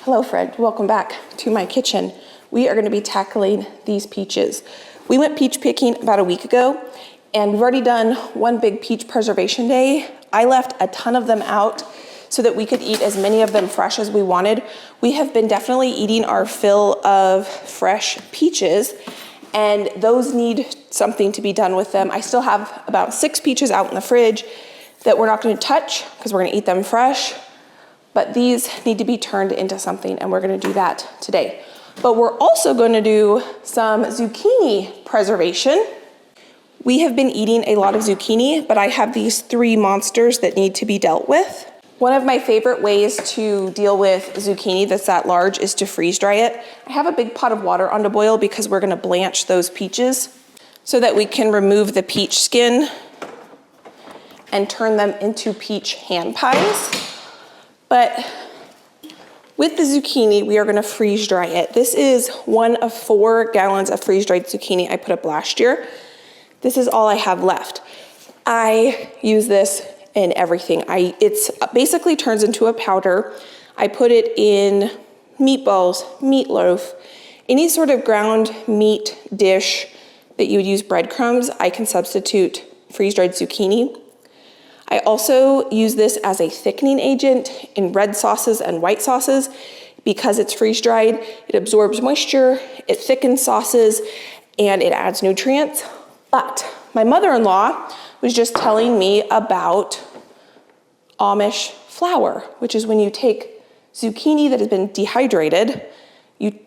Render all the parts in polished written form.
Hello, Fred. Welcome back to my kitchen. We are going to be tackling these peaches. We went peach picking about a week ago, and we've already done one big peach preservation day. I left a ton of them out so that we could eat as many of them fresh as we wanted. We have been definitely eating our fill of fresh peaches, and those need something to be done with them. I still have about 6 peaches out in the fridge that we're not going to touch because we're going to eat them fresh. But these need to be turned into something, and we're gonna do that today. But we're also gonna do some zucchini preservation. We have been eating a lot of zucchini, but I have these 3 monsters that need to be dealt with. One of my favorite ways to deal with zucchini that's that large is to freeze dry it. I have a big pot of water on to boil because we're gonna blanch those peaches so that we can remove the peach skin and turn them into peach hand pies. But with the zucchini, we are gonna freeze dry it. This is 1 of 4 gallons of freeze-dried zucchini I put up last year. This is all I have left. I use this in everything. It's basically turns into a powder. I put it in meatballs, meatloaf, any sort of ground meat dish that you would use breadcrumbs, I can substitute freeze-dried zucchini. I also use this as a thickening agent in red sauces and white sauces. Because it's freeze-dried, it absorbs moisture, it thickens sauces, and it adds nutrients. But my mother-in-law was just telling me about Amish flour, which is when you take zucchini that has been dehydrated, you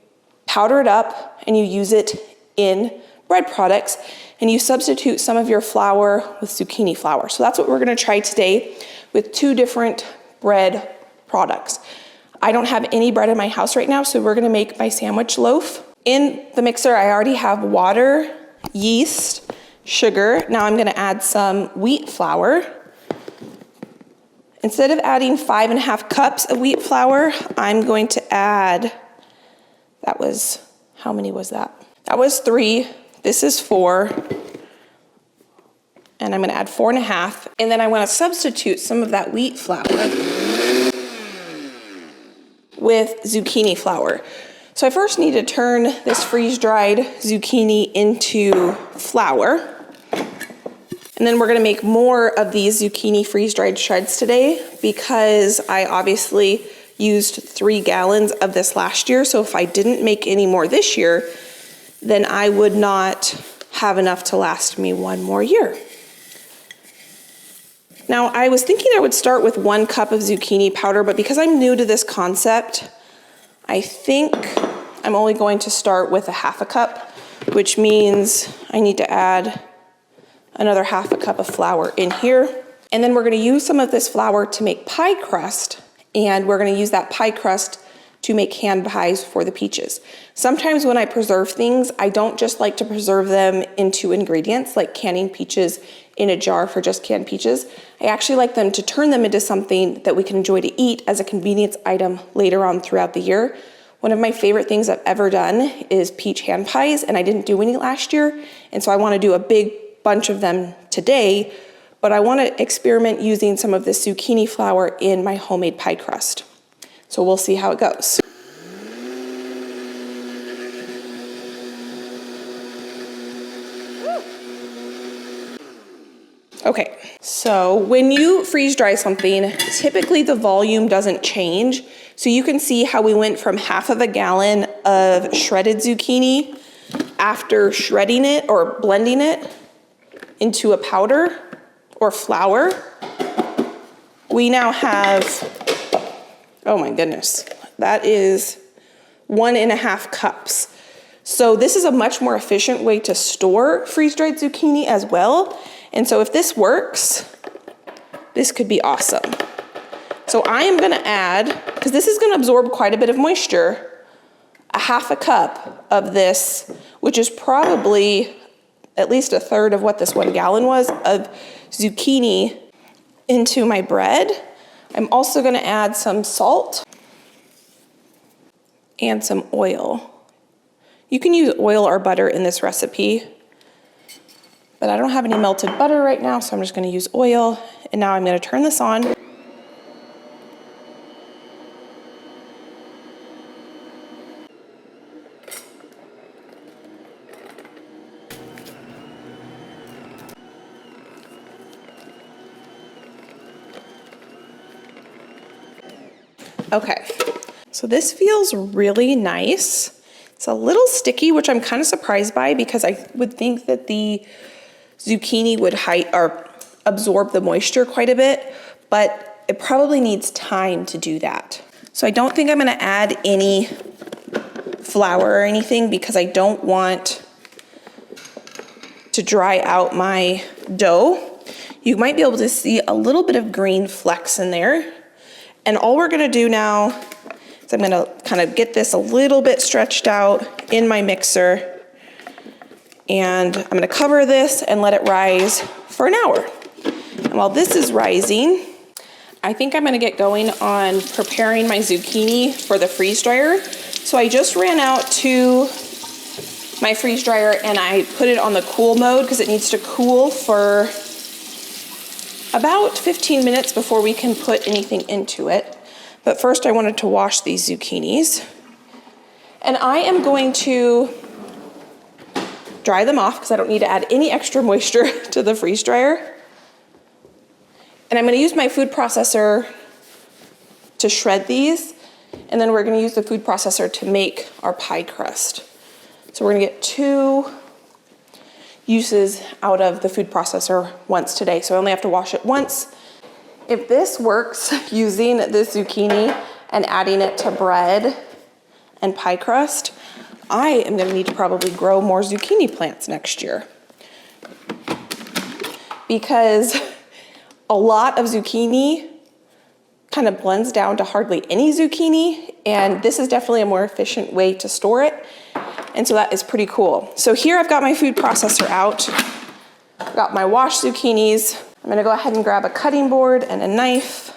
powder it up, and you use it in bread products, and you substitute some of your flour with zucchini flour. So that's what we're gonna try today with 2 different bread products. I don't have any bread in my house right now, so we're gonna make my sandwich loaf. In the mixer, I already have water, yeast, sugar. Now I'm gonna add some wheat flour. Instead of adding 5½ cups of wheat flour, I'm going to add, how many was that? That was 3. This is 4, and I'm gonna add 4½, and then I wanna substitute some of that wheat flour with zucchini flour. So I first need to turn this freeze-dried zucchini into flour, and then we're gonna make more of these zucchini freeze-dried shreds today because I obviously used 3 gallons of this last year, so if I didn't make any more this year, then I would not have enough to last me 1 more year. Now, I was thinking I would start with 1 cup of zucchini powder, but because I'm new to this concept, I think I'm only going to start with ½ cup, which means I need to add another ½ cup of flour in here. And then we're gonna use some of this flour to make pie crust, and we're gonna use that pie crust to make hand pies for the peaches. Sometimes when I preserve things, I don't just like to preserve them into ingredients, like canning peaches in a jar for just canned peaches. I actually like them to turn them into something that we can enjoy to eat as a convenience item later on throughout the year. One of my favorite things I've ever done is peach hand pies, and I didn't do any last year, and so I wanna do a big bunch of them today, but I wanna experiment using some of this zucchini flour in my homemade pie crust. So we'll see how it goes. Okay, so when you freeze dry something, typically the volume doesn't change. So you can see how we went from ½ a gallon of shredded zucchini after shredding it or blending it into a powder or flour. We now have, oh my goodness, that is 1½ cups. So this is a much more efficient way to store freeze-dried zucchini as well. And so if this works, this could be awesome. So I am gonna add, because this is gonna absorb quite a bit of moisture, ½ cup of this, which is probably at least 1/3 of what this 1 gallon was of zucchini into my bread. I'm also gonna add some salt and some oil. You can use oil or butter in this recipe, but I don't have any melted butter right now, so I'm just gonna use oil. And now I'm gonna turn this on. Okay, so this feels really nice. It's a little sticky, which I'm kind of surprised by because I would think that the zucchini would absorb the moisture quite a bit, but it probably needs time to do that. So I don't think I'm gonna add any flour or anything because I don't want to dry out my dough. You might be able to see a little bit of green flecks in there. And all we're gonna do now is I'm gonna kind of get this a little bit stretched out in my mixer, and I'm gonna cover this and let it rise for an hour. And while this is rising, I think I'm gonna get going on preparing my zucchini for the freeze dryer. So I just ran out to my freeze dryer and I put it on the cool mode because it needs to cool for about 15 minutes before we can put anything into it. But first I wanted to wash these zucchinis. And I am going to dry them off because I don't need to add any extra moisture to the freeze dryer. And I'm gonna use my food processor to shred these, and then we're gonna use the food processor to make our pie crust. So we're gonna get 2 uses out of the food processor once today, so I only have to wash it once. If this works, using this zucchini and adding it to bread and pie crust, I am gonna need to probably grow more zucchini plants next year. Because a lot of zucchini kind of blends down to hardly any zucchini, and this is definitely a more efficient way to store it. And so that is pretty cool. So here I've got my food processor out. I've got my washed zucchinis. I'm gonna go ahead and grab a cutting board and a knife,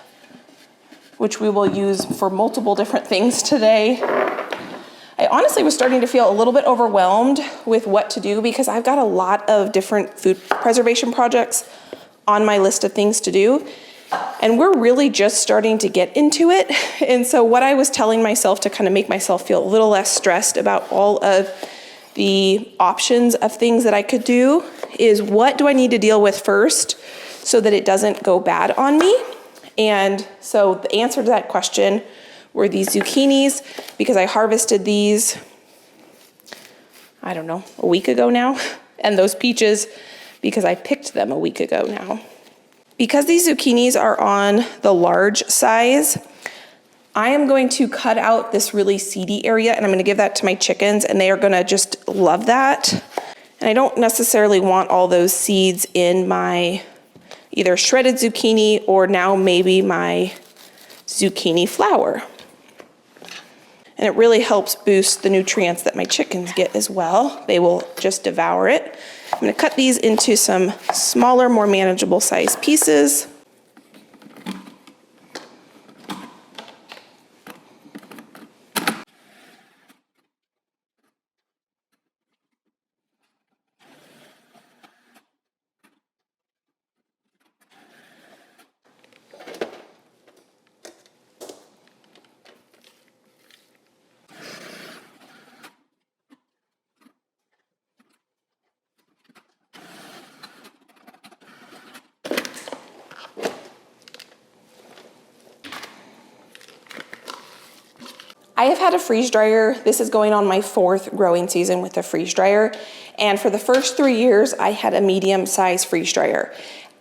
which we will use for multiple different things today. I honestly was starting to feel a little bit overwhelmed with what to do because I've got a lot of different food preservation projects on my list of things to do. And we're really just starting to get into it. And so what I was telling myself to kind of make myself feel a little less stressed about all of the options of things that I could do is, what do I need to deal with first so that it doesn't go bad on me? And so the answer to that question were these zucchinis, because I harvested these, I don't know, a week ago now. And those peaches, because I picked them a week ago now. Because these zucchinis are on the large size, I am going to cut out this really seedy area and I'm gonna give that to my chickens, and they are gonna just love that. And I don't necessarily want all those seeds in my either shredded zucchini or now maybe my zucchini flour. And it really helps boost the nutrients that my chickens get as well. They will just devour it. I'm gonna cut these into some smaller, more manageable size pieces. I have had a freeze dryer. This is going on my 4th growing season with a freeze dryer. And for the first 3 years, I had a medium size freeze dryer.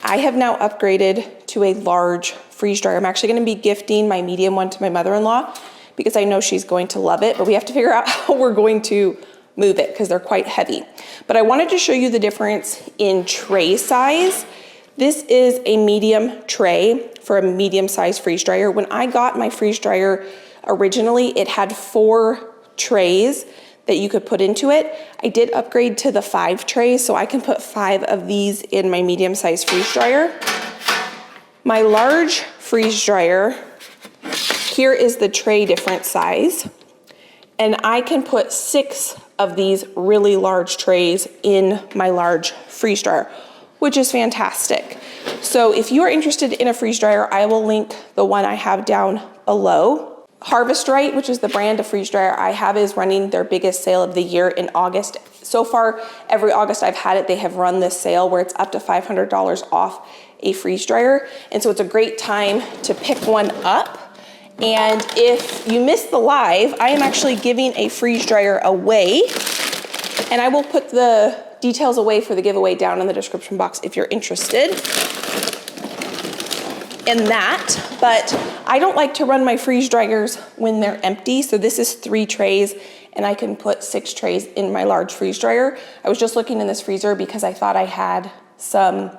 I have now upgraded to a large freeze dryer. I'm actually gonna be gifting my medium one to my mother-in-law because I know she's going to love it, but we have to figure out how we're going to move it because they're quite heavy. But I wanted to show you the difference in tray size. This is a medium tray for a medium size freeze dryer. When I got my freeze dryer originally, it had 4 trays that you could put into it. I did upgrade to the 5 trays, so I can put 5 of these in my medium size freeze dryer. My large freeze dryer, here is the tray different size, and I can put 6 of these really large trays in my large freeze dryer, which is fantastic. So if you are interested in a freeze dryer, I will link the one I have down below. Harvest Right, which is the brand of freeze dryer I have, is running their biggest sale of the year in August. So far, every August I've had it, they have run this sale where it's up to $500 off a freeze dryer. And so it's a great time to pick one up And if you missed the live, I am actually giving a freeze dryer away, and I will put the details away for the giveaway down in the description box if you're interested in that. But I don't like to run my freeze dryers when they're empty, so this is 3 trays, and I can put 6 trays in my large freeze dryer. I was just looking in this freezer because I thought I had some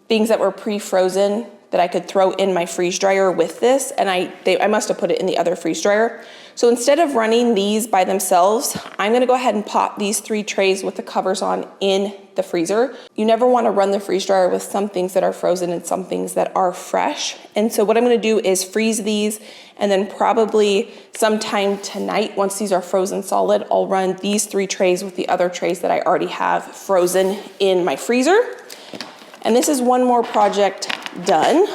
things that were pre-frozen that I could throw in my freeze dryer with this, and I must have put it in the other freeze dryer. So instead of running these by themselves, I'm gonna go ahead and pop these 3 trays with the covers on in the freezer. You never wanna run the freeze dryer with some things that are frozen and some things that are fresh. And so what I'm gonna do is freeze these, and then probably sometime tonight, once these are frozen solid, I'll run these 3 trays with the other trays that I already have frozen in my freezer. And this is one more project done.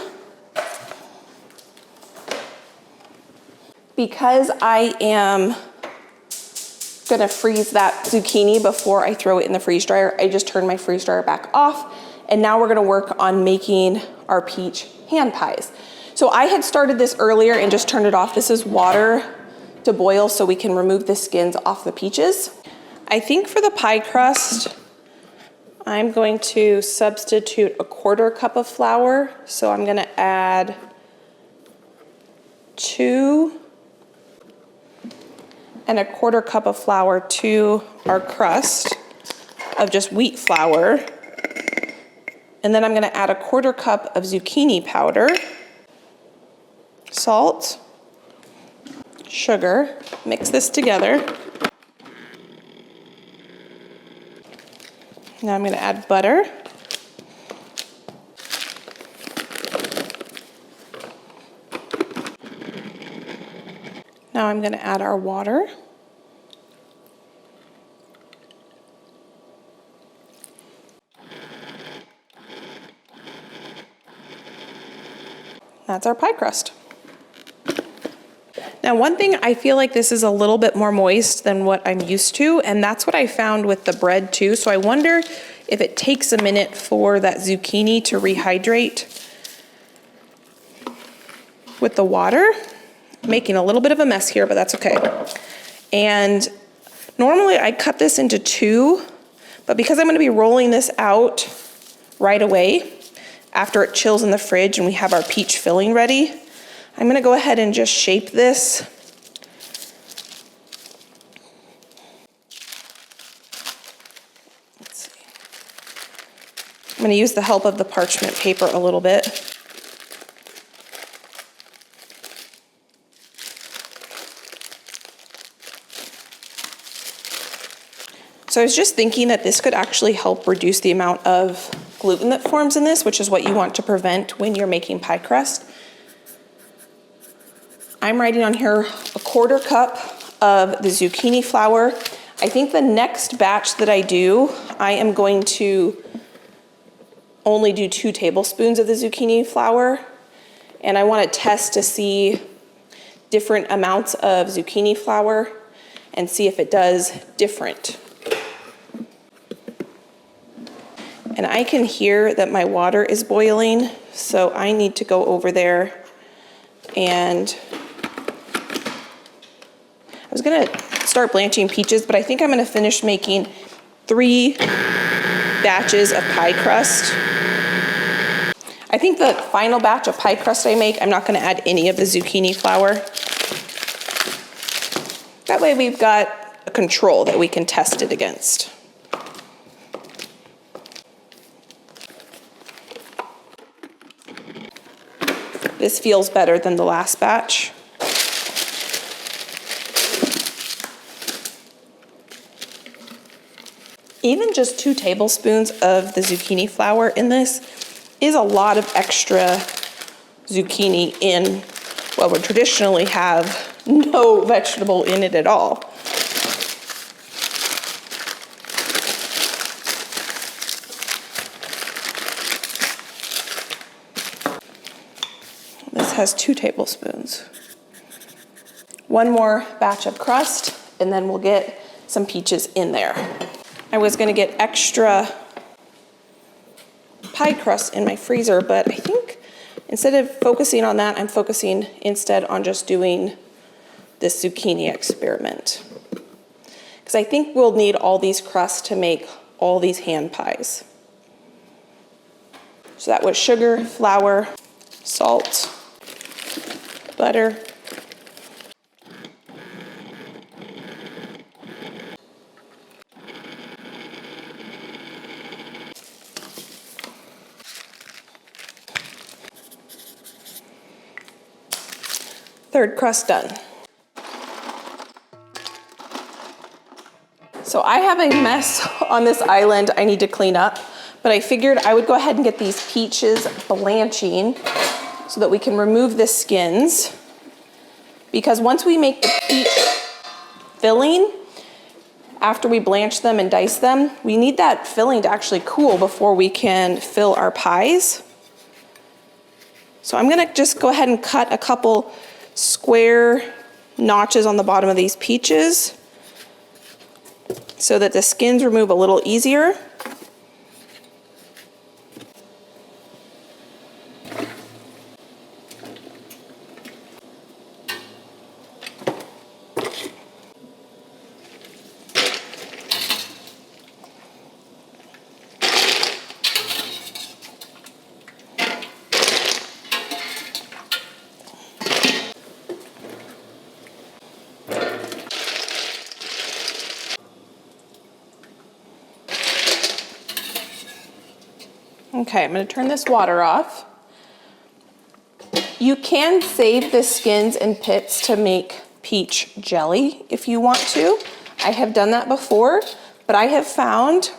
Because I am gonna freeze that zucchini before I throw it in the freeze dryer, I just turned my freeze dryer back off, and now we're gonna work on making our peach hand pies. So I had started this earlier and just turned it off. This is water to boil so we can remove the skins off the peaches. I think for the pie crust, I'm going to substitute a 1/4 cup of flour. So I'm gonna add 2 and a 1/4 cup of flour to our crust of just wheat flour. And then I'm gonna add a 1/4 cup of zucchini powder, salt, sugar, mix this together. Now I'm gonna add butter. Now I'm gonna add our water. That's our pie crust. Now, one thing, I feel like this is a little bit more moist than what I'm used to, and that's what I found with the bread too. So I wonder if it takes a minute for that zucchini to rehydrate with the water. Making a little bit of a mess here, but that's okay. And normally I cut this into 2, but because I'm gonna be rolling this out right away after it chills in the fridge and we have our peach filling ready, I'm gonna go ahead and just shape this. Let's see. I'm gonna use the help of the parchment paper a little bit. So I was just thinking that this could actually help reduce the amount of gluten that forms in this, which is what you want to prevent when you're making pie crust. I'm writing on here a 1/4 cup of the zucchini flour. I think the next batch that I do, I am going to only do 2 tablespoons of the zucchini flour. And I want to test to see different amounts of zucchini flour and see if it does different. And I can hear that my water is boiling, so I need to go over there and I was gonna start blanching peaches, but I think I'm gonna finish making 3 batches of pie crust. I think the final batch of pie crust I make, I'm not gonna add any of the zucchini flour. That way we've got a control that we can test it against. This feels better than the last batch. Even just 2 tablespoons of the zucchini flour in this is a lot of extra zucchini in what would traditionally have no vegetable in it at all. This has 2 tablespoons. One more batch of crust, and then we'll get some peaches in there. I was gonna get extra pie crust in my freezer, but I think Instead of focusing on that, I'm focusing instead on just doing this zucchini experiment. Because I think we'll need all these crusts to make all these hand pies. So that was sugar, flour, salt, butter, third crust done. So I have a mess on this island I need to clean up, but I figured I would go ahead and get these peaches blanching so that we can remove the skins. Because once we make the peach filling, after we blanch them and dice them, we need that filling to actually cool before we can fill our pies. So I'm gonna just go ahead and cut a couple square notches on the bottom of these peaches so that the skins remove a little easier. Okay, I'm going to turn this water off. You can save the skins and pits to make peach jelly if you want to. I have done that before, but I have found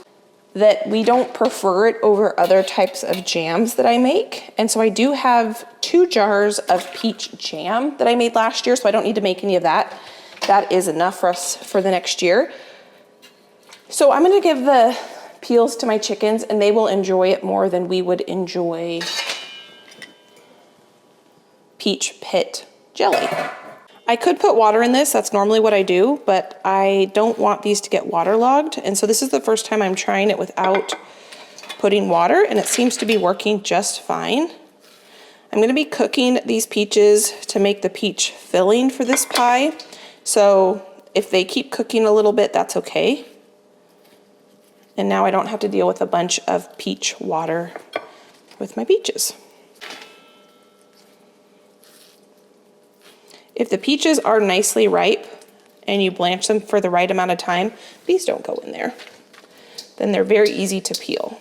that we don't prefer it over other types of jams that I make. And so I do have 2 jars of peach jam that I made last year, so I don't need to make any of that. That is enough for us for the next year. So I'm going to give the peels to my chickens and they will enjoy it more than we would enjoy peach pit jelly. I could put water in this, that's normally what I do, but I don't want these to get waterlogged. And so this is the first time I'm trying it without putting water, and it seems to be working just fine. I'm gonna be cooking these peaches to make the peach filling for this pie. So if they keep cooking a little bit, that's okay. And now I don't have to deal with a bunch of peach water with my peaches. If the peaches are nicely ripe and you blanch them for the right amount of time, these don't go in there. Then they're very easy to peel.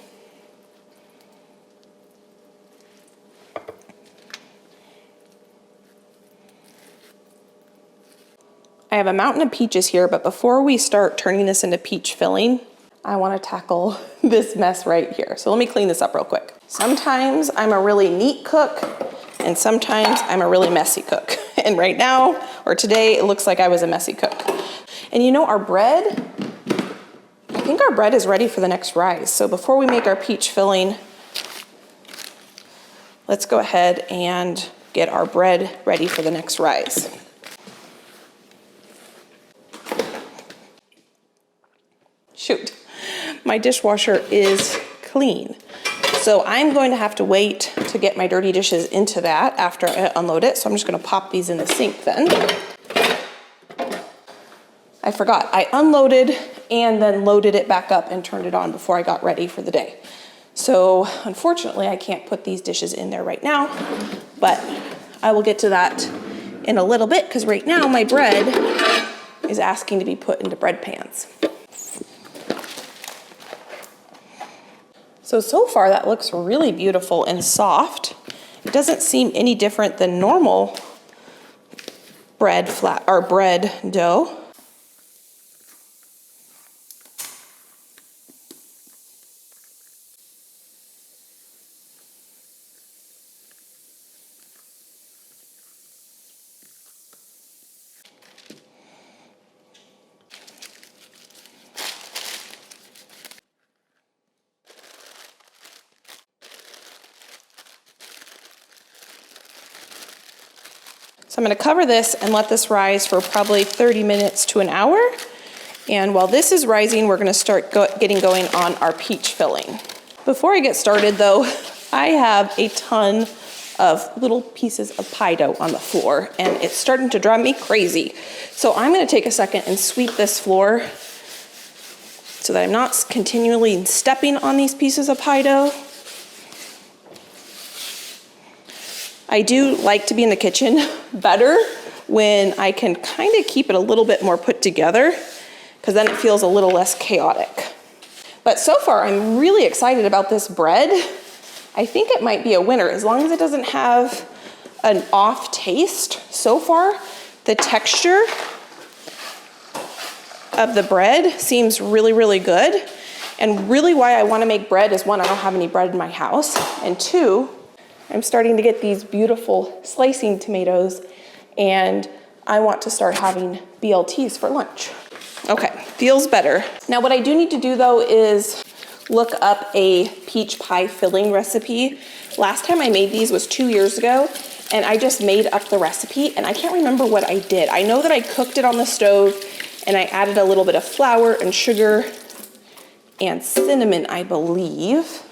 I have a mountain of peaches here, but before we start turning this into peach filling, I want to tackle this mess right here. So let me clean this up real quick. Sometimes I'm a really neat cook, and sometimes I'm a really messy cook. And right now, or today, it looks like I was a messy cook. And you know, our bread, I think our bread is ready for the next rise. So before we make our peach filling, let's go ahead and get our bread ready for the next rise. Shoot. My dishwasher is clean. So I'm going to have to wait to get my dirty dishes into that after I unload it. So I'm just going to pop these in the sink then. I forgot, I unloaded and then loaded it back up and turned it on before I got ready for the day. So unfortunately I can't put these dishes in there right now, but I will get to that in a little bit because right now my bread is asking to be put into bread pans. So far that looks really beautiful and soft. It doesn't seem any different than normal bread dough. So I'm going to cover this and let this rise for probably 30 minutes to an hour. And while this is rising, we're going to start getting going on our peach filling. Before I get started though, I have a ton of little pieces of pie dough on the floor, and it's starting to drive me crazy. So I'm gonna take a second and sweep this floor so that I'm not continually stepping on these pieces of pie dough. I do like to be in the kitchen better when I can kind of keep it a little bit more put together, because then it feels a little less chaotic. But so far, I'm really excited about this bread. I think it might be a winner, as long as it doesn't have an off taste. So far, the texture of the bread seems really, really good. And really why I want to make bread is, one, I don't have any bread in my house, and two, I'm starting to get these beautiful slicing tomatoes, and I want to start having BLTs for lunch. Okay, feels better. Now what I do need to do though is look up a peach pie filling recipe. Last time I made these was 2 years ago, and I just made up the recipe, and I can't remember what I did. I know that I cooked it on the stove, and I added a little bit of flour and sugar and cinnamon, I believe.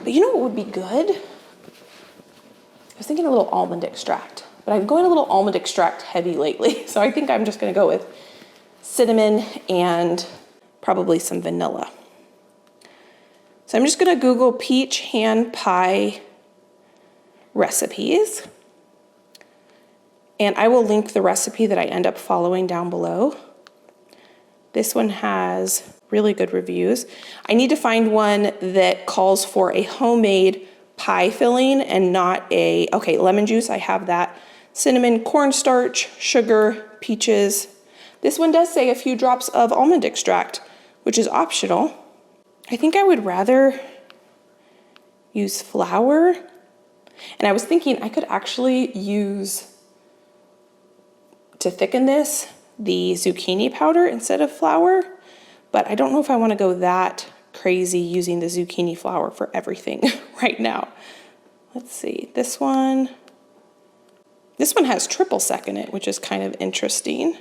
But you know what would be good? I was thinking a little almond extract, but I'm going a little almond extract heavy lately. So I think I'm just gonna go with cinnamon and probably some vanilla. So I'm just gonna Google peach hand pie recipes, and I will link the recipe that I end up following down below. This one has really good reviews. I need to find one that calls for a homemade pie filling and not a, okay, lemon juice, I have that. Cinnamon, cornstarch, sugar, peaches. This one does say a few drops of almond extract, which is optional. I think I would rather use flour. And I was thinking I could actually use, to thicken this, the zucchini powder instead of flour, but I don't know if I want to go that crazy using the zucchini flour for everything right now. Let's see, this one has triple sec in it, which is kind of interesting.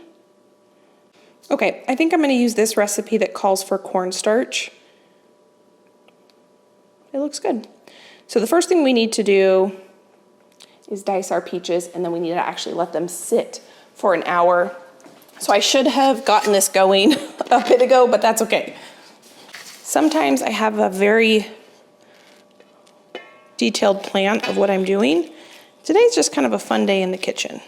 Okay, I think I'm going to use this recipe that calls for cornstarch. It looks good. So the first thing we need to do is dice our peaches, and then we need to actually let them sit for an hour. So I should have gotten this going a bit ago, but that's okay. Sometimes I have a very detailed plan of what I'm doing. Today's just kind of a fun day in the kitchen.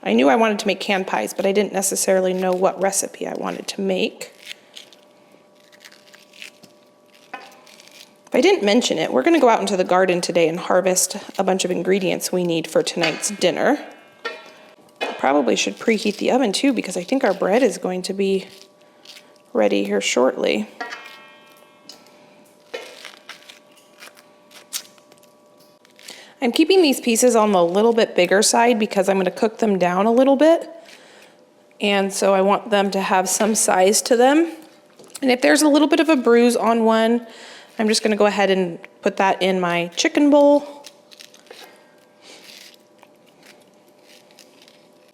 I knew I wanted to make canned pies, but I didn't necessarily know what recipe I wanted to make. If I didn't mention it, we're gonna go out into the garden today and harvest a bunch of ingredients we need for tonight's dinner. I probably should preheat the oven too, because I think our bread is going to be ready here shortly. I'm keeping these pieces on the little bit bigger side because I'm going to cook them down a little bit. And so I want them to have some size to them. And if there's a little bit of a bruise on one, I'm just going to go ahead and put that in my chicken bowl.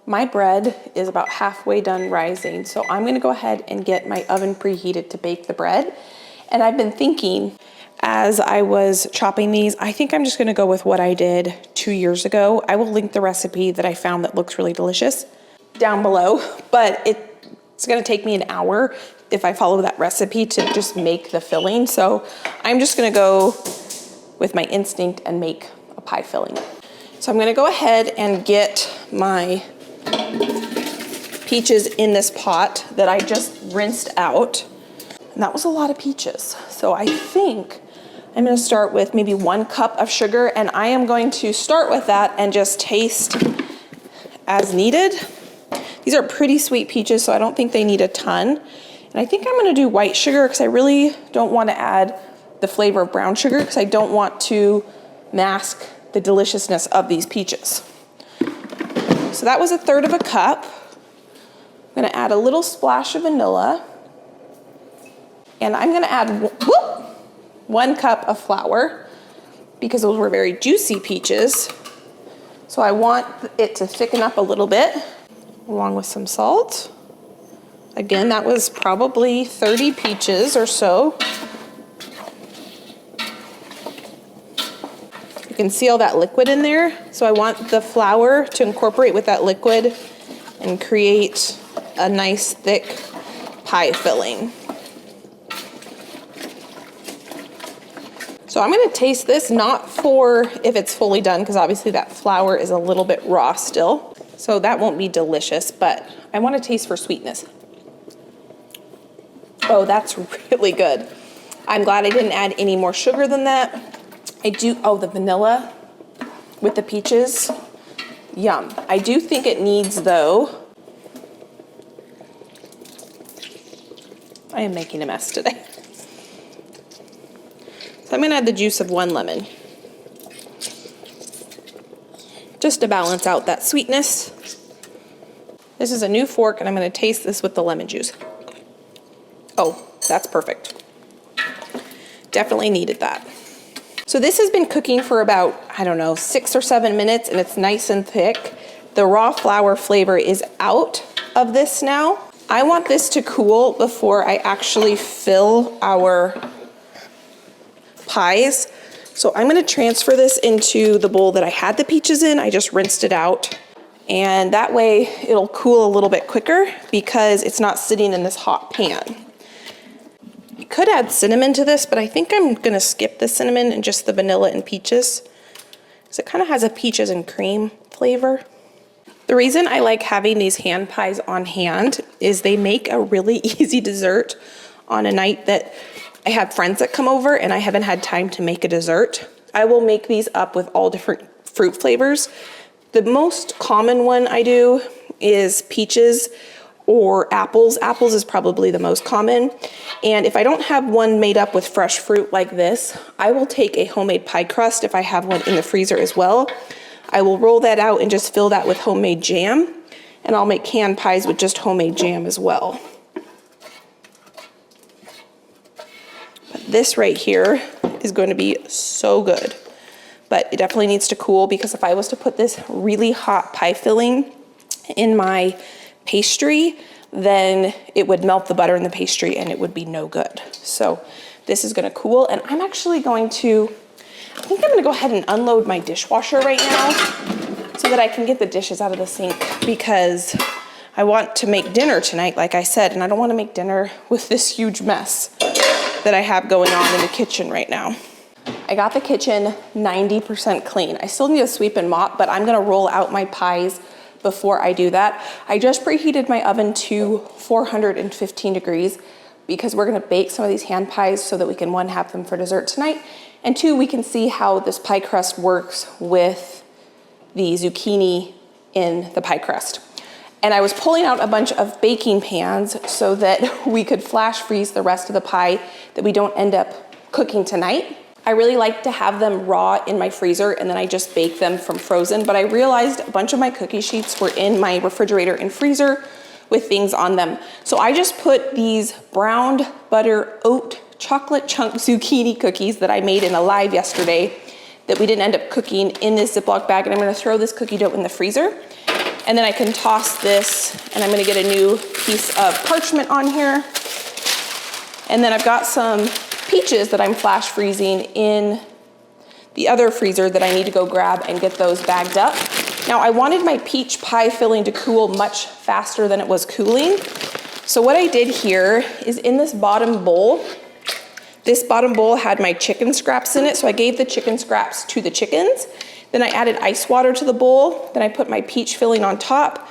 My bread is about halfway done rising, so I'm gonna go ahead and get my oven preheated to bake the bread. And I've been thinking, as I was chopping these, I think I'm just gonna go with what I did 2 years ago. I will link the recipe that I found that looks really delicious down below, but it's gonna take me an hour if I follow that recipe to just make the filling. So I'm just gonna go with my instinct and make a pie filling. So I'm gonna go ahead and get my peaches in this pot that I just rinsed out. And that was a lot of peaches. So I think I'm gonna start with maybe 1 cup of sugar, and I am going to start with that and just taste as needed. These are pretty sweet peaches, so I don't think they need a ton. And I think I'm gonna do white sugar because I really don't want to add the flavor of brown sugar because I don't want to mask the deliciousness of these peaches. So that was 1/3 cup. I'm gonna add a little splash of vanilla. And I'm gonna add 1 cup of flour because those were very juicy peaches. So I want it to thicken up a little bit, along with some salt. Again, that was probably 30 peaches or so. You can see all that liquid in there. So I want the flour to incorporate with that liquid and create a nice thick pie filling. So I'm gonna taste this, not for if it's fully done, because obviously that flour is a little bit raw still. So that won't be delicious, but I want to taste for sweetness. Oh, that's really good. I'm glad I didn't add any more sugar than that. Oh, the vanilla with the peaches, yum. I do think it needs, though, I am making a mess today. So I'm gonna add the juice of 1 lemon, just to balance out that sweetness. This is a new fork, and I'm gonna taste this with the lemon juice. Oh, that's perfect. Definitely needed that. So this has been cooking for about, I don't know, 6 or 7 minutes, and it's nice and thick. The raw flour flavor is out of this now. I want this to cool before I actually fill our pies. So I'm gonna transfer this into the bowl that I had the peaches in. I just rinsed it out. And that way it'll cool a little bit quicker because it's not sitting in this hot pan. You could add cinnamon to this, but I think I'm gonna skip the cinnamon and just the vanilla and peaches, because it kind of has a peaches and cream flavor. The reason I like having these hand pies on hand is they make a really easy dessert on a night that I have friends that come over and I haven't had time to make a dessert. I will make these up with all different fruit flavors. The most common one I do is peaches or apples. Apples is probably the most common. And if I don't have one made up with fresh fruit like this, I will take a homemade pie crust if I have one in the freezer as well. I will roll that out and just fill that with homemade jam. And I'll make canned pies with just homemade jam as well. But this right here is going to be so good. But it definitely needs to cool, because if I was to put this really hot pie filling in my pastry, then it would melt the butter in the pastry and it would be no good. So this is gonna cool, and I'm actually going to, I think I'm gonna go ahead and unload my dishwasher right now so that I can get the dishes out of the sink, because I want to make dinner tonight, like I said, and I don't wanna make dinner with this huge mess that I have going on in the kitchen right now. I got the kitchen 90% clean. I still need to sweep and mop, but I'm gonna roll out my pies before I do that. I just preheated my oven to 415 degrees because we're gonna bake some of these hand pies so that we can, 1, have them for dessert tonight, and 2, we can see how this pie crust works with the zucchini in the pie crust. And I was pulling out a bunch of baking pans so that we could flash freeze the rest of the pie that we don't end up cooking tonight. I really like to have them raw in my freezer and then I just bake them from frozen, but I realized a bunch of my cookie sheets were in my refrigerator and freezer with things on them. So I just put these browned butter oat chocolate chunk zucchini cookies that I made in a live yesterday that we didn't end up cooking in this Ziploc bag, and I'm gonna throw this cookie dough in the freezer. And then I can toss this, and I'm gonna get a new piece of parchment on here. And then I've got some peaches that I'm flash freezing in the other freezer that I need to go grab and get those bagged up. Now I wanted my peach pie filling to cool much faster than it was cooling. So what I did here is in this bottom bowl had my chicken scraps in it, so I gave the chicken scraps to the chickens. Then I added ice water to the bowl, then I put my peach filling on top,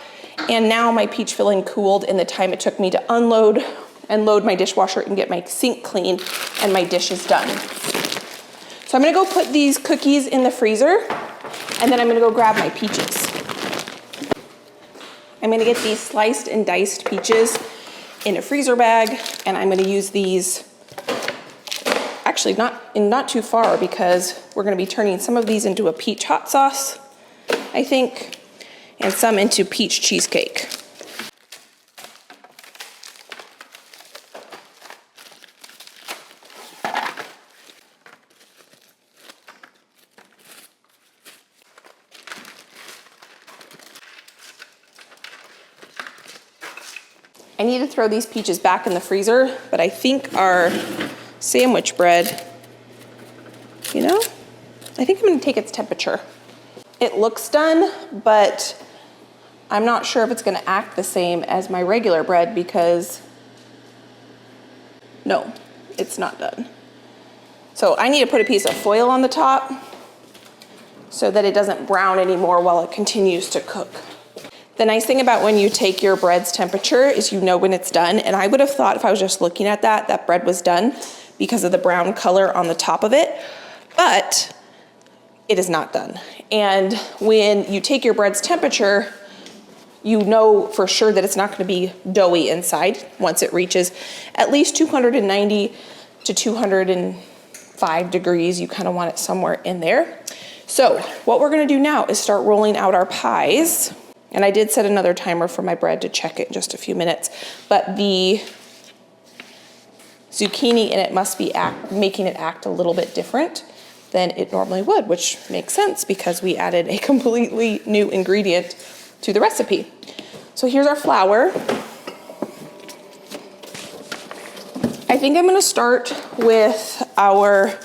and now my peach filling cooled in the time it took me to unload and load my dishwasher and get my sink clean and my dishes done. So I'm gonna go put these cookies in the freezer, and then I'm gonna go grab my peaches. I'm gonna get these sliced and diced peaches in a freezer bag, and I'm gonna use these actually not too far, because we're gonna be turning some of these into a peach hot sauce, I think, and some into peach cheesecake. I need to throw these peaches back in the freezer, but I think our sandwich bread, I think I'm gonna take its temperature. It looks done, but I'm not sure if it's gonna act the same as my regular bread because, no, it's not done. So I need to put a piece of foil on the top so that it doesn't brown anymore while it continues to cook. The nice thing about when you take your bread's temperature is you know when it's done, and I would have thought if I was just looking at that bread was done because of the brown color on the top of it, but it is not done. And when you take your bread's temperature, you know for sure that it's not gonna be doughy inside once it reaches at least 290 to 205 degrees. You kind of want it somewhere in there. So what we're gonna do now is start rolling out our pies. And I did set another timer for my bread to check it in just a few minutes, but the zucchini in it must be making it act a little bit different than it normally would, which makes sense because we added a completely new ingredient to the recipe. So here's our flour. I think I'm gonna start with our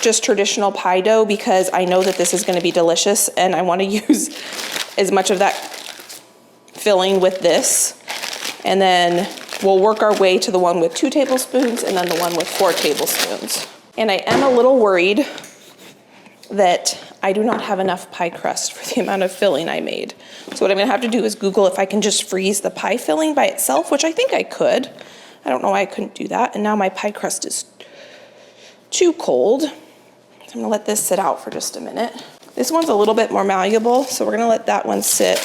just traditional pie dough because I know that this is gonna be delicious and I wanna use as much of that filling with this. And then we'll work our way to the one with 2 tablespoons and then the one with 4 tablespoons. And I am a little worried that I do not have enough pie crust for the amount of filling I made. So what I'm gonna have to do is Google if I can just freeze the pie filling by itself, which I think I could. I don't know why I couldn't do that. And now my pie crust is too cold. So I'm gonna let this sit out for just a minute. This one's a little bit more malleable, so we're gonna let that one sit.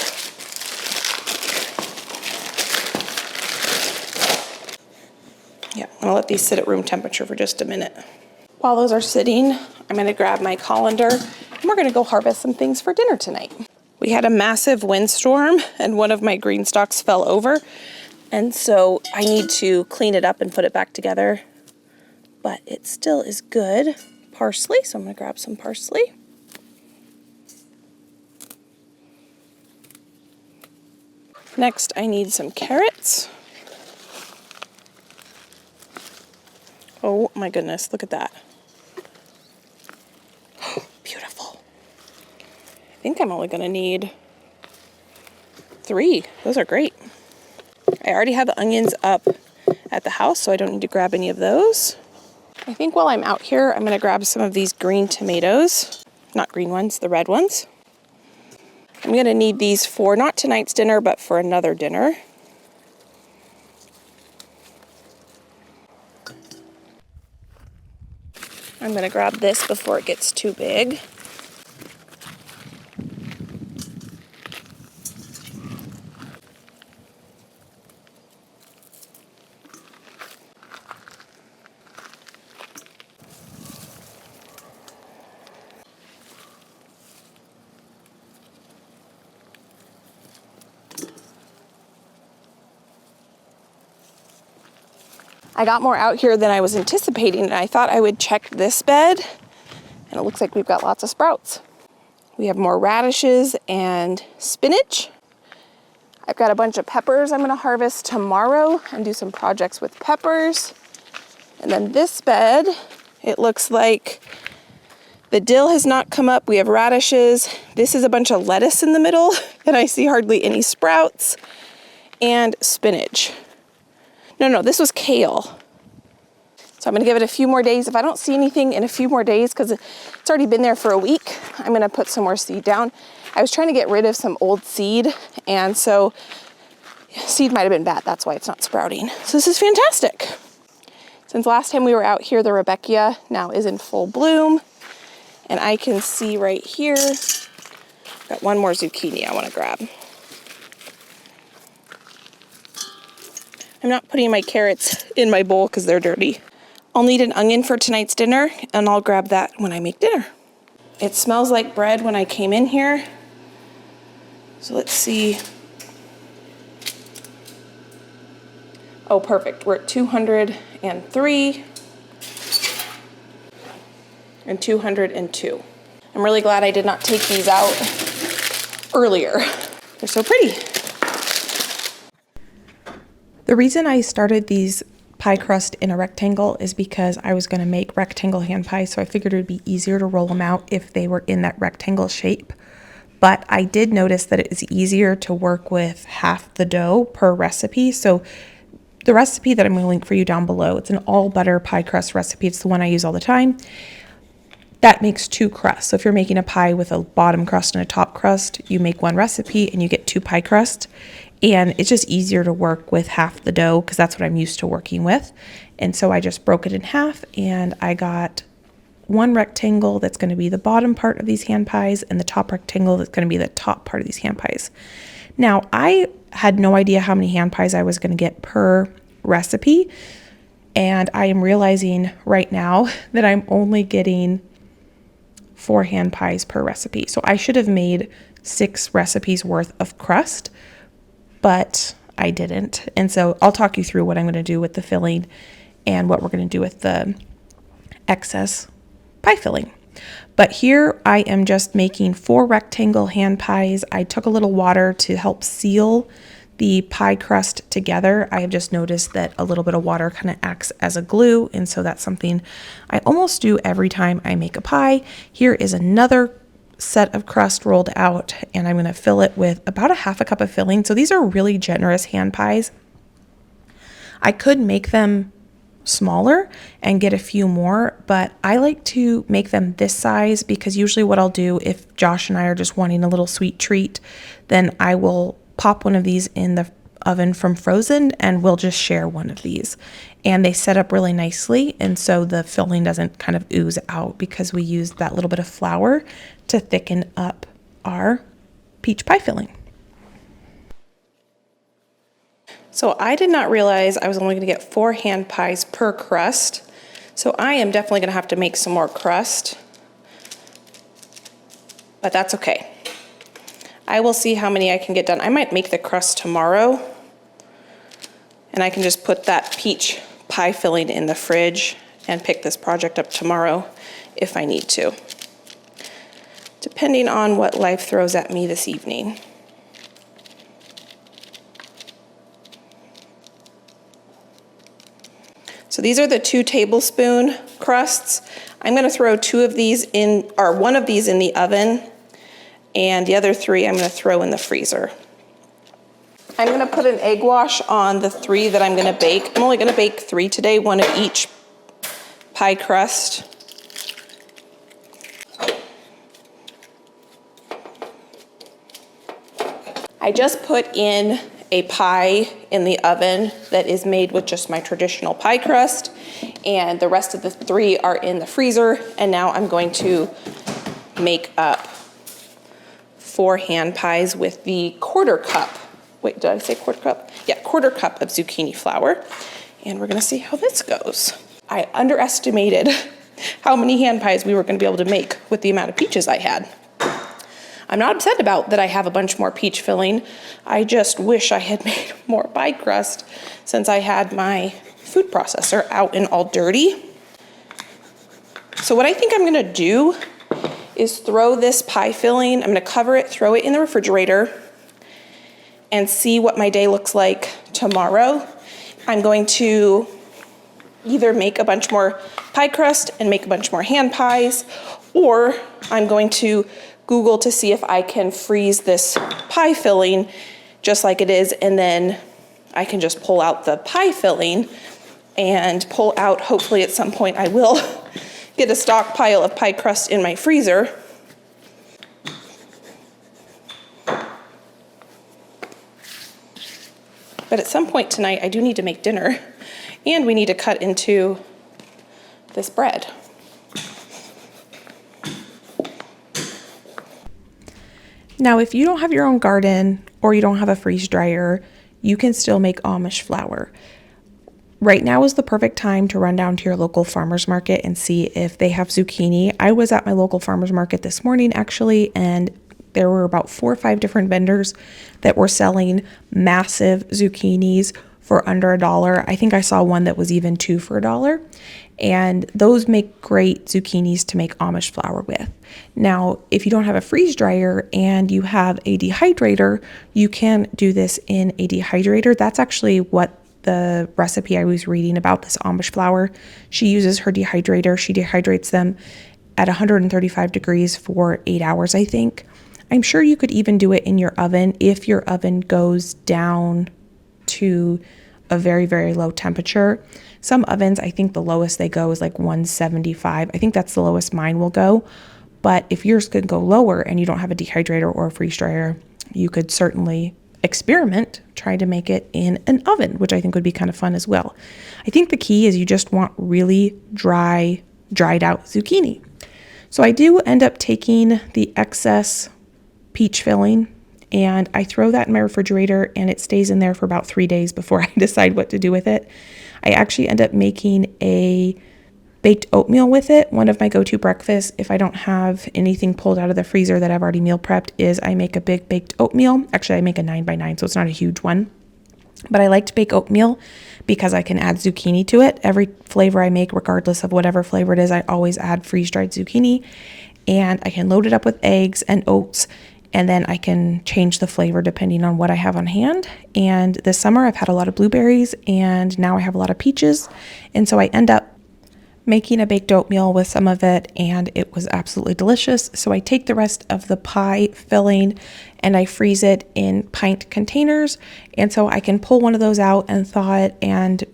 Yeah, I'm gonna let these sit at room temperature for just a minute. While those are sitting, I'm gonna grab my colander and we're gonna go harvest some things for dinner tonight. We had a massive windstorm and one of my green stalks fell over. And so I need to clean it up and put it back together, but it still is good. Parsley, so I'm gonna grab some parsley. Next, I need some carrots. Oh my goodness, look at that. Beautiful. I think I'm only gonna need 3. Those are great. I already have the onions up at the house, so I don't need to grab any of those. I think while I'm out here, I'm gonna grab some of these green tomatoes. Not green ones, the red ones. I'm gonna need these for not tonight's dinner, but for another dinner. I'm gonna grab this before it gets too big. I got more out here than I was anticipating, and I thought I would check this bed, and it looks like we've got lots of sprouts. We have more radishes and spinach. I've got a bunch of peppers I'm gonna harvest tomorrow and do some projects with peppers. And then this bed, it looks like the dill has not come up. We have radishes. This is a bunch of lettuce in the middle, and I see hardly any sprouts, and spinach. No, this was kale. So I'm gonna give it a few more days. If I don't see anything in a few more days, because it's already been there for a week, I'm gonna put some more seed down. I was trying to get rid of some old seed, and so seed might have been bad. That's why it's not sprouting. So this is fantastic. Since last time we were out here, the Rebecca now is in full bloom. And I can see right here, got one more zucchini I wanna grab. I'm not putting my carrots in my bowl because they're dirty. I'll need an onion for tonight's dinner, and I'll grab that when I make dinner. It smells like bread when I came in here. So let's see. Oh, perfect. We're at 203 and 202. I'm really glad I did not take these out earlier. They're so pretty. The reason I started these pie crust in a rectangle is because I was going to make rectangle hand pies, so I figured it would be easier to roll them out if they were in that rectangle shape. But I did notice that it is easier to work with half the dough per recipe. So the recipe that I'm going to link for you down below, it's an all butter pie crust recipe. It's the one I use all the time. That makes 2 crusts. So if you're making a pie with a bottom crust and a top crust, you make 1 recipe and you get 2 pie crusts. And it's just easier to work with half the dough because that's what I'm used to working with. And so I just broke it in half and I got 1 rectangle that's going to be the bottom part of these hand pies and the top rectangle that's going to be the top part of these hand pies. Now, I had no idea how many hand pies I was going to get per recipe. And I am realizing right now that I'm only getting 4 hand pies per recipe. So I should have made 6 recipes worth of crust, but I didn't. And so I'll talk you through what I'm going to do with the filling and what we're going to do with the excess pie filling. But here I am just making 4 rectangle hand pies. I took a little water to help seal the pie crust together. I have just noticed that a little bit of water kind of acts as a glue, and so that's something I almost do every time I make a pie. Here is another set of crust rolled out, and I'm going to fill it with about a half a cup of filling. So these are really generous hand pies. I could make them smaller and get a few more, but I like to make them this size because usually what I'll do if Josh and I are just wanting a little sweet treat, then I will pop one of these in the oven from frozen and we'll just share one of these. And they set up really nicely, and so the filling doesn't kind of ooze out because we used that little bit of flour to thicken up our peach pie filling. So I did not realize I was only going to get 4 hand pies per crust. So I am definitely going to have to make some more crust, but that's okay. I will see how many I can get done. I might make the crust tomorrow, and I can just put that peach pie filling in the fridge and pick this project up tomorrow if I need to, depending on what life throws at me this evening. So these are the 2 tablespoon crusts. I'm going to throw 2 of these in, or 1 of these in the oven, and the other 3 I'm going to throw in the freezer. I'm going to put an egg wash on the 3 that I'm going to bake. I'm only going to bake 3 today, 1 of each pie crust. I just put in a pie in the oven that is made with just my traditional pie crust, and the rest of the 3 are in the freezer. And now I'm going to make up 4 hand pies with the 1/4 cup. Wait, did I say 1/4 cup? Yeah, 1/4 cup of zucchini flour. And we're gonna see how this goes. I underestimated how many hand pies we were gonna be able to make with the amount of peaches I had. I'm not upset about that I have a bunch more peach filling. I just wish I had made more pie crust since I had my food processor out and all dirty. So what I think I'm gonna do is throw this pie filling, I'm gonna cover it, throw it in the refrigerator, and see what my day looks like tomorrow. I'm going to either make a bunch more pie crust and make a bunch more hand pies, or I'm going to Google to see if I can freeze this pie filling just like it is, and then I can just pull out the pie filling and pull out, hopefully at some point I will, get a stockpile of pie crust in my freezer. But at some point tonight, I do need to make dinner, and we need to cut into this bread. Now, if you don't have your own garden or you don't have a freeze dryer, you can still make Amish flour. Right now is the perfect time to run down to your local farmer's market and see if they have zucchini. I was at my local farmer's market this morning actually, and there were about 4 or 5 different vendors that were selling massive zucchinis for under $1. I think I saw one that was even 2 for $1. And those make great zucchinis to make Amish flour with. Now, if you don't have a freeze dryer and you have a dehydrator, you can do this in a dehydrator. That's actually what the recipe I was reading about, this Amish flour, she uses her dehydrator. She dehydrates them at 135 degrees for 8 hours, I think. I'm sure you could even do it in your oven if your oven goes down to a very, very low temperature. Some ovens, I think the lowest they go is like 175. I think that's the lowest mine will go. But if yours could go lower and you don't have a dehydrator or a freeze dryer, you could certainly experiment trying to make it in an oven, which I think would be kind of fun as well. I think the key is you just want really dried out zucchini. So I do end up taking the excess peach filling and I throw that in my refrigerator and it stays in there for about 3 days before I decide what to do with it. I actually end up making a baked oatmeal with it. One of my go-to breakfasts, if I don't have anything pulled out of the freezer that I've already meal prepped, is I make a big baked oatmeal. Actually, I make a 9x9, so it's not a huge one. But I like to bake oatmeal because I can add zucchini to it. Every flavor I make, regardless of whatever flavor it is, I always add freeze-dried zucchini. And I can load it up with eggs and oats, and then I can change the flavor depending on what I have on hand. And this summer I've had a lot of blueberries and now I have a lot of peaches. And so I end up making a baked oatmeal with some of it and it was absolutely delicious. So I take the rest of the pie filling and I freeze it in pint containers. And so I can pull one of those out and thaw it and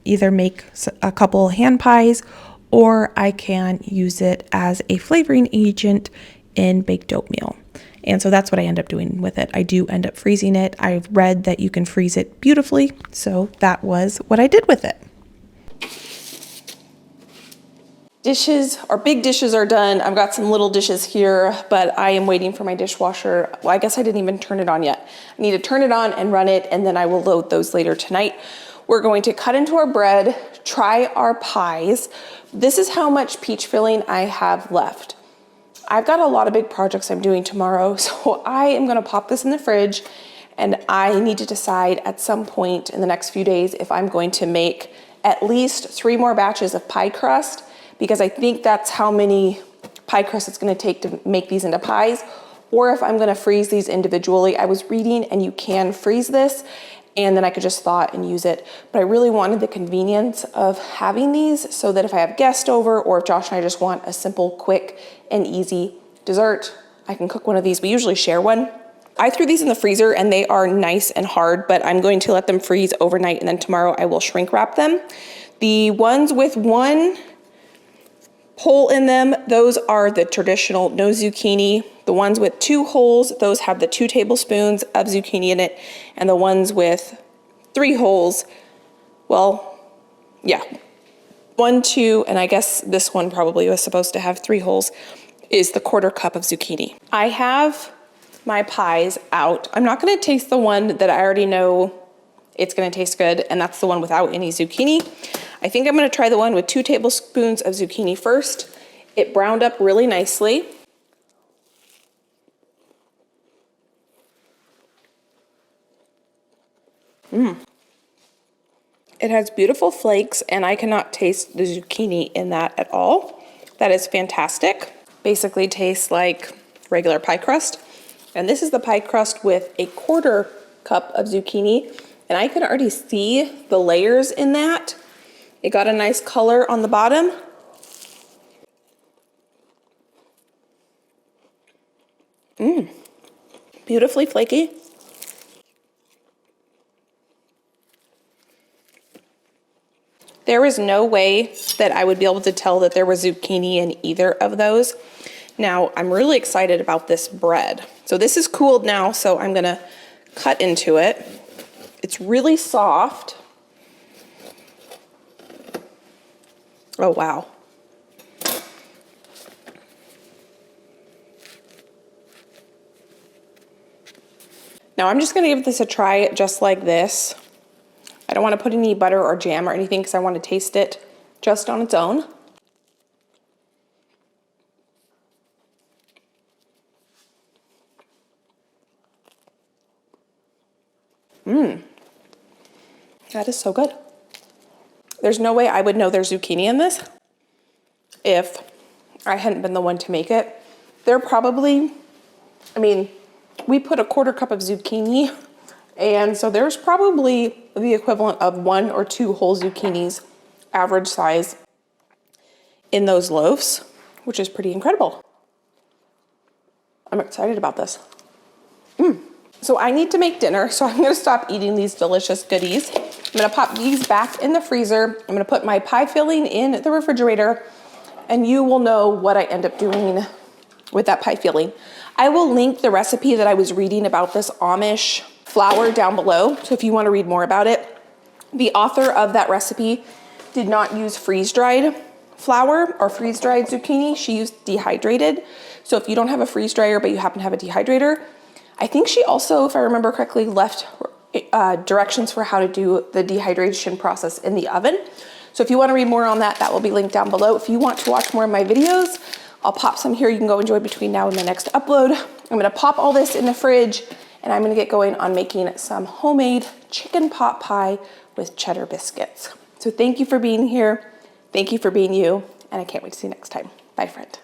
either make a couple hand pies or I can use it as a flavoring agent in baked oatmeal. And so that's what I end up doing with it. I do end up freezing it. I've read that you can freeze it beautifully. So that was what I did with it. Dishes, or big dishes, are done. I've got some little dishes here, but I am waiting for my dishwasher. Well, I guess I didn't even turn it on yet. I need to turn it on and run it, and then I will load those later tonight. We're going to cut into our bread, try our pies. This is how much peach filling I have left. I've got a lot of big projects I'm doing tomorrow, so I am gonna pop this in the fridge and I need to decide at some point in the next few days if I'm going to make at least 3 more batches of pie crust, because I think that's how many pie crust it's gonna take to make these into pies, or if I'm gonna freeze these individually. I was reading and you can freeze this and then I could just thaw it and use it. But I really wanted the convenience of having these so that if I have guests over or if Josh and I just want a simple, quick, and easy dessert, I can cook one of these. We usually share one. I threw these in the freezer and they are nice and hard, but I'm going to let them freeze overnight and then tomorrow I will shrink wrap them. The ones with 1 hole in them, those are the traditional no zucchini. The ones with 2 holes, those have the 2 tablespoons of zucchini in it. And the ones with 3 holes, well, yeah, 1, 2, and I guess this one probably was supposed to have 3 holes, is the 1/4 cup of zucchini. I have my pies out. I'm not gonna taste the one that I already know it's gonna taste good, and that's the one without any zucchini. I think I'm gonna try the one with 2 tablespoons of zucchini first. It browned up really nicely. It has beautiful flakes and I cannot taste the zucchini in that at all. That is fantastic. Basically tastes like regular pie crust. And this is the pie crust with a 1/4 cup of zucchini. And I can already see the layers in that. It got a nice color on the bottom. Beautifully flaky. There is no way that I would be able to tell that there was zucchini in either of those. Now, I'm really excited about this bread. So this is cooled now, so I'm gonna cut into it. It's really soft. Oh, wow. Now I'm just gonna give this a try just like this. I don't wanna put any butter or jam or anything because I wanna taste it just on its own. That is so good. There's no way I would know there's zucchini in this if I hadn't been the one to make it. They're probably, I mean, we put a 1/4 cup of zucchini And so there's probably the equivalent of 1 or 2 whole zucchinis, average size, in those loaves, which is pretty incredible. I'm excited about this. So I need to make dinner, so I'm gonna stop eating these delicious goodies. I'm gonna pop these back in the freezer. I'm gonna put my pie filling in the refrigerator, and you will know what I end up doing with that pie filling. I will link the recipe that I was reading about this Amish flour down below, so if you wanna read more about it. The author of that recipe did not use freeze-dried flour or freeze-dried zucchini. She used dehydrated. So if you don't have a freeze dryer, but you happen to have a dehydrator, I think she also, if I remember correctly, left directions for how to do the dehydration process in the oven. So if you want to read more on that, that will be linked down below. If you want to watch more of my videos, I'll pop some here. You can go enjoy between now and the next upload. I'm going to pop all this in the fridge, and I'm going to get going on making some homemade chicken pot pie with cheddar biscuits. So thank you for being here. Thank you for being you, and I can't wait to see you next time. Bye, friend.